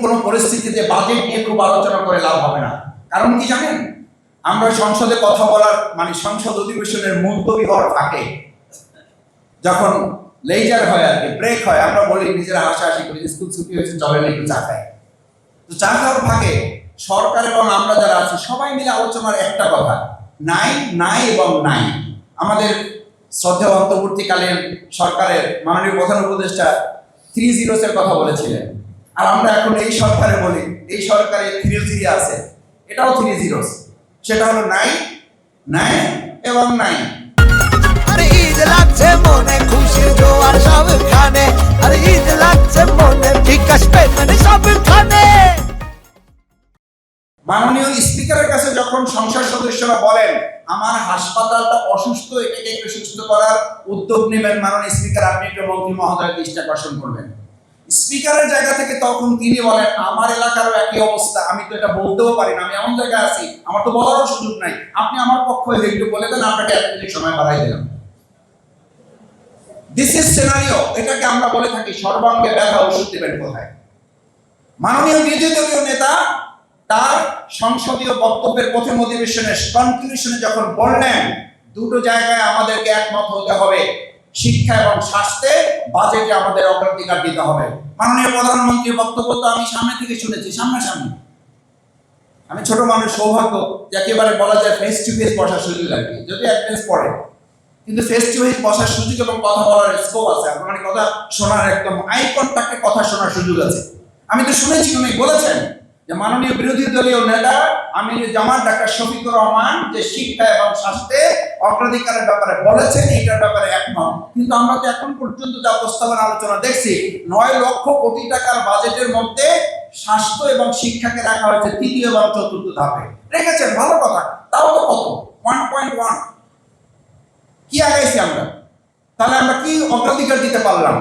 কোনো পরিস্থিতিতে বাজেট নিয়ে খুব আলোচনা করে লাভ হবে না। কারণ কি জানেন, আমরা সংসদে কথা বলার মানে সংসদ অধিবেশনের মুলতবি হওয়ার ফাঁকে যখন লেজার হয় আর কি, ব্রেক হয়, আমরা বলি নিজেরা হাসাহাসি করি, স্কুল ছুটি হয়েছে চলেন একটু চা খাই। তো চা খাওয়ার ফাঁকে সরকার এবং আমরা যারা আছি সবাই মিলে আলোচনার একটা কথা, নাই নাই এবং নাই। আমাদের শ্রদ্ধেয় অন্তর্বর্তীকালীন সরকারের মাননীয় প্রধান উপদেষ্টা 3 zeros এর কথা বলেছিলেন, আর আমরা এখন এই সরকারে বলি এই সরকারে 3 zero আছে, এটাও 3 zeros। সেটা হলো নাই নাই এবং নাই। আরে ঈদ লাগছে মনে খুশির জোয়ার সবখানে, আরে ঈদ লাগছে মনে বিকাশ পেমেন্ট সবখানে। মাননীয় স্পিকারের কাছে যখন সংসদ সদস্যরা বলেন আমার হাসপাতালটা অসুস্থ, এটাকে একটু সুস্থ করার উদ্যোগ নেবেন মাননীয় স্পিকার, আপনি একটু মন্ত্রী মহোদয়ের দৃষ্টি আকর্ষণ করবেন। স্পিকারের জায়গা থেকে তখন তিনি বলেন আমার এলাকারও একই অবস্থা, আমি তো এটা বলতেও পারি না, আমি এমন জায়গায় আছি আমার তো বলারও সুযোগ নাই, আপনি আমার পক্ষে একটু বলে দেন, আপনাকে এত মিনিট সময় বাড়াই দিলাম। This is scenario. এটাকে আমরা বলে থাকি সর্বাঙ্গে ব্যথা ওষুধ দেবেন কোথায়। মাননীয় বিরোধী দলীয় নেতা তার সংসদীয় বক্তব্যের প্রথম অধিবেশনের কনক্লুশনে যখন বললেন দুটো জায়গায় আমাদেরকে একমত হতে হবে, শিক্ষা এবং স্বাস্থ্যে বাজেটে আমাদের অগ্রাধিকার দিতে হবে। মাননীয় প্রধানমন্ত্রীর বক্তব্য তো আমি সামনে থেকে শুনেছি, সামনাসামনি। আমি ছোট মানুষ, সৌভাগ্য একেবারে বলা যায় ফেস টু ফেস বসার সুযোগ আর কি, যদি অ্যাটেন্ডেন্স পড়ে, কিন্তু ফেস টু ফেস বসার সুযোগ এবং কথা বলার স্কোপ আছে, মানে কথা শোনার একদম আই কন্টাক্টে কথা শোনার সুযোগ আছে। আমি তো শুনেছি উনি বলেছেন যে মাননীয় বিরোধী দলীয় নেতা আমির জামাত ডাক্তার শফিকুর রহমান যে শিক্ষা এবং স্বাস্থ্যে অগ্রাধিকারের ব্যাপারে বলেছেন, এইটার ব্যাপারে একমত। কিন্তু আমরা তো এখন পর্যন্ত যা প্রস্তাবনা আলোচনা দেখছি 9 লক্ষ কোটি টাকার বাজেটের মধ্যে স্বাস্থ্য এবং শিক্ষাকে রাখা হয়েছে তৃতীয় এবং চতুর্থ ধাপে রেখেছেন, ভালো কথা। তাও তো কত 1.1 কি আগাইছি আমরা, তাহলে আমরা কি অগ্রাধিকার দিতে পারলাম?